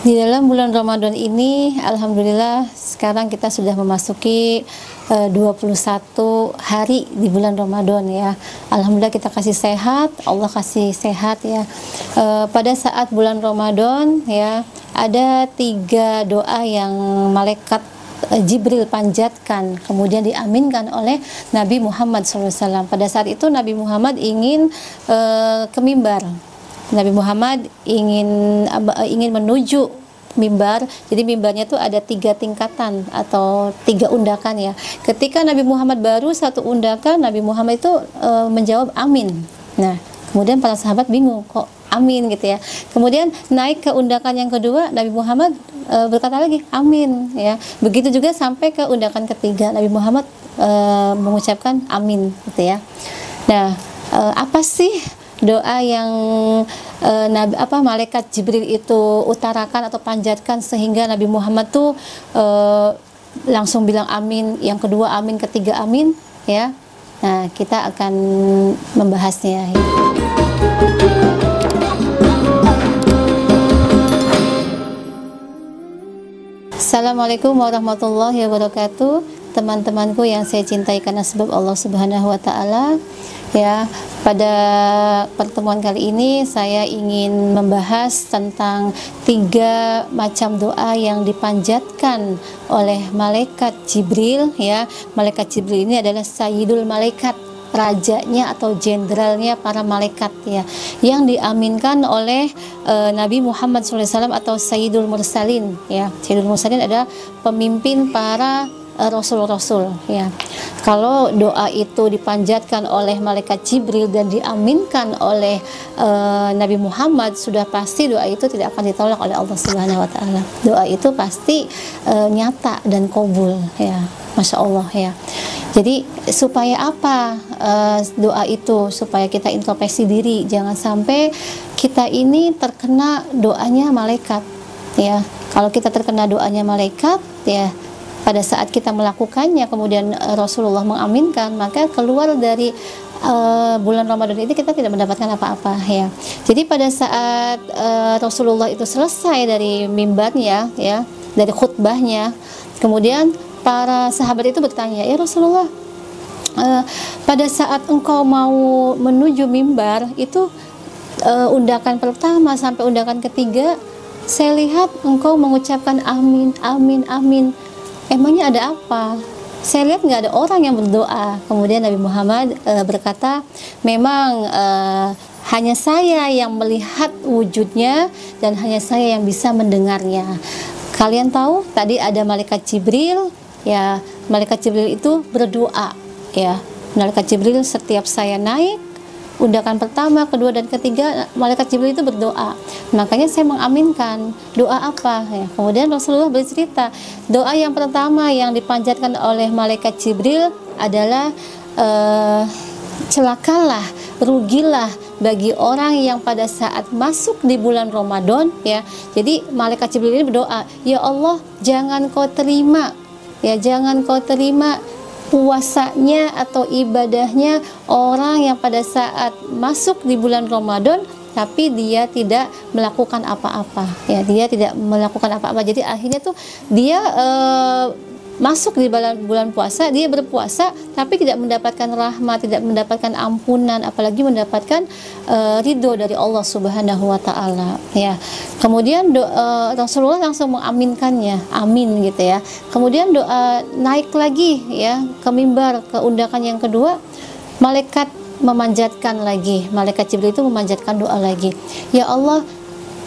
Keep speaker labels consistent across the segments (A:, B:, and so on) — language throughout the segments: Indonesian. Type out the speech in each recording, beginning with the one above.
A: Di dalam bulan Ramadan ini, alhamdulillah sekarang kita sudah memasuki 21 hari di bulan Ramadan ya. Alhamdulillah kita kasih sehat, Allah kasih sehat ya. Pada saat bulan Ramadan ya, ada 3 doa yang malaikat Jibril panjatkan, kemudian diaminkan oleh Nabi Muhammad SAW. Pada saat itu Nabi Muhammad ingin ke mimbar. Nabi Muhammad ingin menuju mimbar. Jadi mimbarnya itu ada 3 tingkatan atau 3 undakan ya. Ketika Nabi Muhammad baru 1 undakan, Nabi Muhammad itu menjawab amin. Nah, kemudian para sahabat bingung, kok amin gitu ya. Kemudian naik ke undakan yang kedua, Nabi Muhammad berkata lagi amin ya. Begitu juga sampai ke undakan ketiga, Nabi Muhammad mengucapkan amin gitu ya. Nah, apa sih doa yang malaikat Jibril itu utarakan atau panjatkan sehingga Nabi Muhammad tuh langsung bilang amin, yang kedua amin, ketiga amin ya. Nah, kita akan membahasnya. Assalamualaikum warahmatullahi wabarakatuh. Teman-temanku yang saya cintai karena sebab Allah Subhanahu wa taala. Ya, pada pertemuan kali ini saya ingin membahas tentang 3 macam doa yang dipanjatkan oleh malaikat Jibril ya. Malaikat Jibril ini adalah Sayyidul Malaikat, rajanya atau jenderalnya para malaikat ya, yang diaminkan oleh Nabi Muhammad SAW atau Sayyidul Mursalin ya. Sayyidul Mursalin adalah pemimpin para rasul-rasul ya. Kalau doa itu dipanjatkan oleh malaikat Jibril dan diaminkan oleh Nabi Muhammad, sudah pasti doa itu tidak akan ditolak oleh Allah Subhanahu wa taala. Doa itu pasti nyata dan qabul ya. Masya Allah ya. Jadi supaya apa doa itu? Supaya kita introspeksi diri, jangan sampai kita ini terkena doanya malaikat ya. Kalau kita terkena doanya malaikat ya, pada saat kita melakukannya kemudian Rasulullah mengaminkan, maka keluar dari bulan Ramadan ini kita tidak mendapatkan apa-apa ya. Jadi pada saat Rasulullah itu selesai dari mimbarnya ya, dari khutbahnya, kemudian para sahabat itu bertanya, ya Rasulullah, pada saat engkau mau menuju mimbar itu undakan pertama sampai undakan ketiga, saya lihat engkau mengucapkan amin, amin, amin. Emangnya ada apa? Saya lihat nggak ada orang yang berdoa. Kemudian Nabi Muhammad berkata, memang hanya saya yang melihat wujudnya dan hanya saya yang bisa mendengarnya. Kalian tahu tadi ada malaikat Jibril ya. Malaikat Jibril itu berdoa ya. Malaikat Jibril setiap saya naik undakan pertama, kedua, dan ketiga, malaikat Jibril itu berdoa. Makanya saya mengaminkan. Doa apa? Ya. Kemudian Rasulullah bercerita, doa yang pertama yang dipanjatkan oleh malaikat Jibril adalah celakalah, rugilah bagi orang yang pada saat masuk di bulan Ramadan ya. Jadi malaikat Jibril ini berdoa, ya Allah, jangan kau terima ya, jangan kau terima puasanya atau ibadahnya orang yang pada saat masuk di bulan Ramadan tapi dia tidak melakukan apa-apa ya, dia tidak melakukan apa-apa. Jadi akhirnya tuh dia masuk di bulan puasa, dia berpuasa tapi tidak mendapatkan rahmat, tidak mendapatkan ampunan, apalagi mendapatkan ridho dari Allah Subhanahu wa taala ya. Kemudian Rasulullah langsung mengaminkannya, amin gitu ya. Kemudian doa naik lagi ya ke mimbar, ke undakan yang kedua, malaikat memanjatkan lagi, malaikat Jibril itu memanjatkan doa lagi, ya Allah,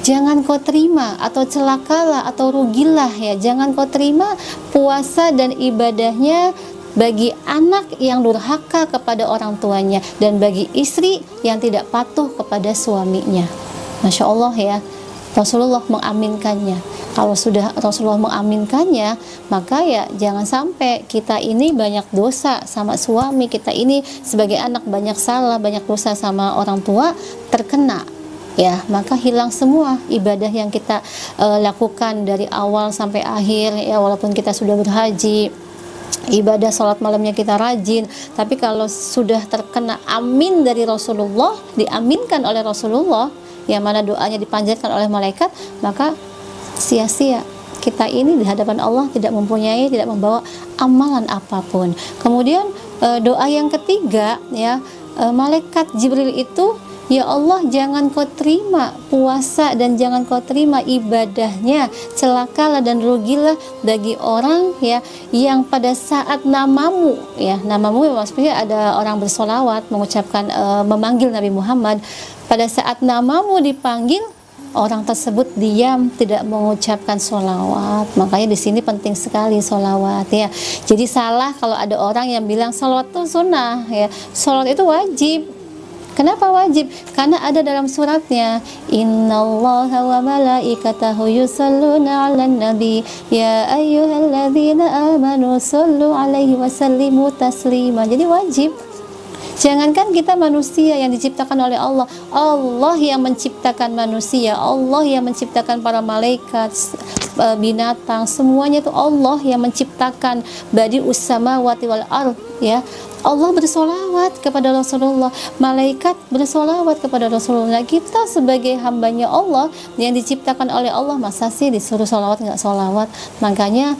A: jangan kau terima atau celakalah atau rugilah ya, jangan kau terima puasa dan ibadahnya bagi anak yang durhaka kepada orang tuanya dan bagi istri yang tidak patuh kepada suaminya. Masya Allah ya, Rasulullah mengaminkannya. Kalau sudah Rasulullah mengaminkannya, maka ya jangan sampai kita ini banyak dosa sama suami, kita ini sebagai anak banyak salah, banyak dosa sama orang tua, terkena ya, maka hilang semua ibadah yang kita lakukan dari awal sampai akhir ya. Walaupun kita sudah berhaji, ibadah sholat malamnya kita rajin, tapi kalau sudah terkena amin dari Rasulullah, diaminkan oleh Rasulullah, yang mana doanya dipanjatkan oleh malaikat, maka sia-sia. Kita ini di hadapan Allah tidak membawa amalan apapun. Kemudian doa yang ketiga, ya, malaikat Jibril itu, ya Allah, jangan kau terima puasa dan jangan kau terima ibadahnya, celakalah dan rugilah bagi orang, ya, yang pada saat namamu, ya, namamu maksudnya ada orang bersolawat mengucapkan memanggil Nabi Muhammad, pada saat namamu dipanggil orang tersebut diam, tidak mengucapkan sholawat. Makanya di sini penting sekali sholawat, ya. Jadi salah kalau ada orang yang bilang sholawat itu sunnah, ya. Sholawat itu wajib. Kenapa wajib? Karena ada dalam suratnya, innallaha wa malaikatahu yusholluna 'alan nabi ya ayyuhalladzina amanu shollu 'alaihi wa sallimu taslima. Jadi wajib. Jangankan kita manusia yang diciptakan oleh Allah, Allah yang menciptakan manusia, Allah yang menciptakan para malaikat, binatang, semuanya itu Allah yang menciptakan. Badi'us samawati wal ardh, ya. Allah bersolawat kepada Rasulullah, malaikat bersolawat kepada Rasulullah. Kita sebagai hambanya Allah yang diciptakan oleh Allah, masa sih disuruh solawat nggak solawat? Makanya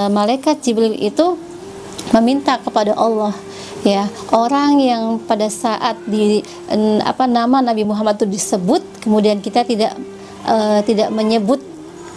A: malaikat Jibril itu meminta kepada Allah, ya, orang yang pada saat nama Nabi Muhammad itu disebut, kemudian kita tidak menyebut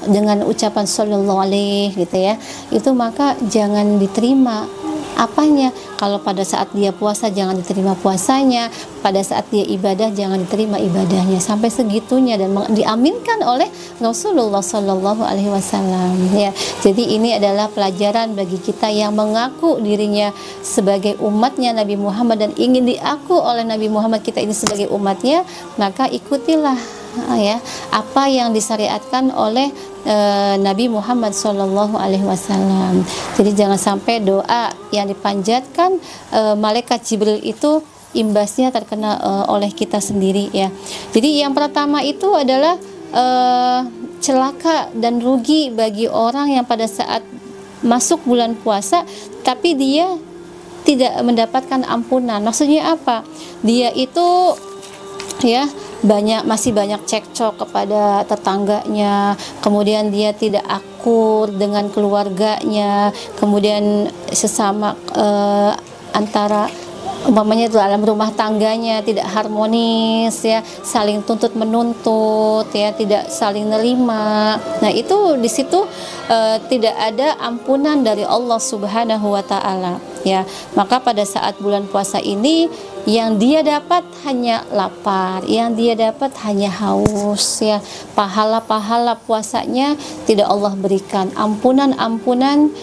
A: dengan ucapan sallallahu alaihi gitu, ya, itu maka jangan diterima apanya. Kalau pada saat dia puasa jangan diterima puasanya, pada saat dia ibadah jangan diterima ibadahnya, sampai segitunya, dan diaminkan oleh Rasulullah Shallallahu Alaihi Wasallam, ya. Jadi ini adalah pelajaran bagi kita yang mengaku dirinya sebagai umatnya Nabi Muhammad dan ingin diaku oleh Nabi Muhammad kita ini sebagai umatnya, maka ikutilah, ya, apa yang disyariatkan oleh Nabi Muhammad Shallallahu Alaihi Wasallam. Jadi jangan sampai doa yang dipanjatkan malaikat Jibril itu imbasnya terkena oleh kita sendiri, ya. Jadi yang pertama itu adalah celaka dan rugi bagi orang yang pada saat masuk bulan puasa tapi dia tidak mendapatkan ampunan. Maksudnya apa? Dia itu, ya, masih banyak cekcok kepada tetangganya, kemudian dia tidak akur dengan keluarganya, kemudian sesama antara umpamanya dalam rumah tangganya tidak harmonis, ya, saling tuntut menuntut, ya, tidak saling nerima. Nah, itu di situ tidak ada ampunan dari Allah Subhanahu wa taala, ya. Maka pada saat bulan puasa ini yang dia dapat hanya lapar, yang dia dapat hanya haus, ya. Pahala-pahala puasanya tidak Allah berikan, ampunan-ampunan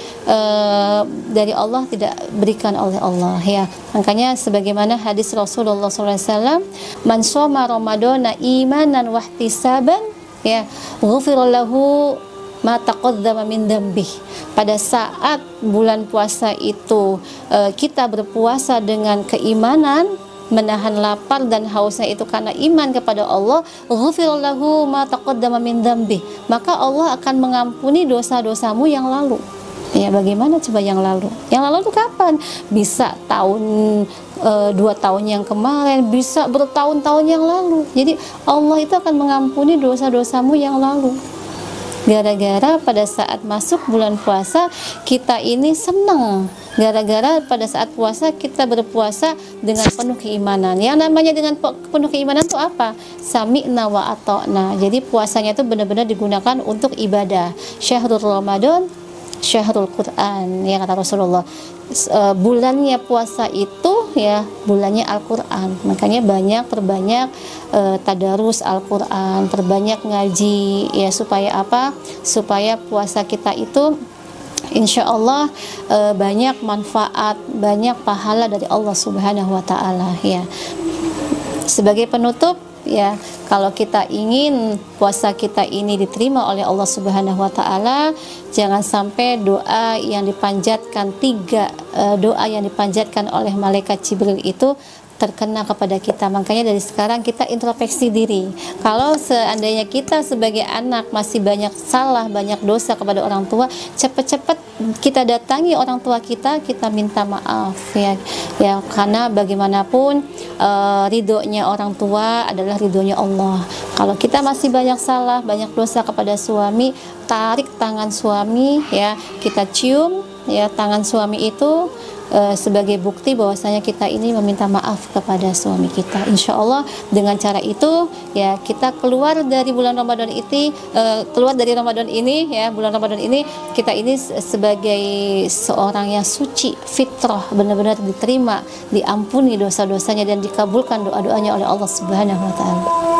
A: dari Allah tidak berikan oleh Allah, ya. Makanya sebagaimana hadis Rasulullah SAW, man shoma ramadana imanan wahtisaban, ya, ghufira lahu ma taqaddama min dzambih. Pada saat bulan puasa itu kita berpuasa dengan keimanan, menahan lapar dan hausnya itu karena iman kepada Allah, ghufira lahu ma taqaddama min dzambih, maka Allah akan mengampuni dosa-dosamu yang lalu. Ya, bagaimana coba yang lalu? Yang lalu itu kapan? Bisa tahun 2 tahun yang kemarin, bisa bertahun-tahun yang lalu. Jadi Allah itu akan mengampuni dosa-dosamu yang lalu. Gara-gara pada saat masuk bulan puasa kita ini senang, gara-gara pada saat puasa kita berpuasa dengan penuh keimanan. Yang namanya dengan penuh keimanan itu apa? Sami'na wa ata'na. Jadi puasanya itu benar-benar digunakan untuk ibadah. Syahrul Ramadan Syahrul Quran, ya, kata Rasulullah. Bulannya puasa itu, ya, bulannya Al-Quran. Makanya perbanyak tadarus Al-Quran, perbanyak ngaji, ya, supaya apa? Supaya puasa kita itu insya Allah banyak manfaat, banyak pahala dari Allah Subhanahu wa Ta'ala, ya. Sebagai penutup, ya, kalau kita ingin puasa kita ini diterima oleh Allah Subhanahu wa Ta'ala, jangan sampai doa yang dipanjatkan oleh malaikat Jibril itu terkena kepada kita. Makanya dari sekarang kita introspeksi diri. Kalau seandainya kita sebagai anak masih banyak salah, banyak dosa kepada orang tua, cepat-cepat kita datangi orang tua kita minta maaf ya. Ya, karena bagaimanapun ridhonya orang tua adalah ridhonya Allah. Kalau kita masih banyak salah, banyak dosa kepada suami, tarik tangan suami ya, kita cium ya tangan suami itu sebagai bukti bahwasanya kita ini meminta maaf kepada suami kita. Insya Allah dengan cara itu ya kita keluar dari bulan Ramadan ini, keluar dari Ramadan ini ya, bulan Ramadan ini kita ini sebagai seorang yang suci, fitrah, benar-benar diterima, diampuni dosa-dosanya dan dikabulkan doa-doanya oleh Allah Subhanahu wa taala.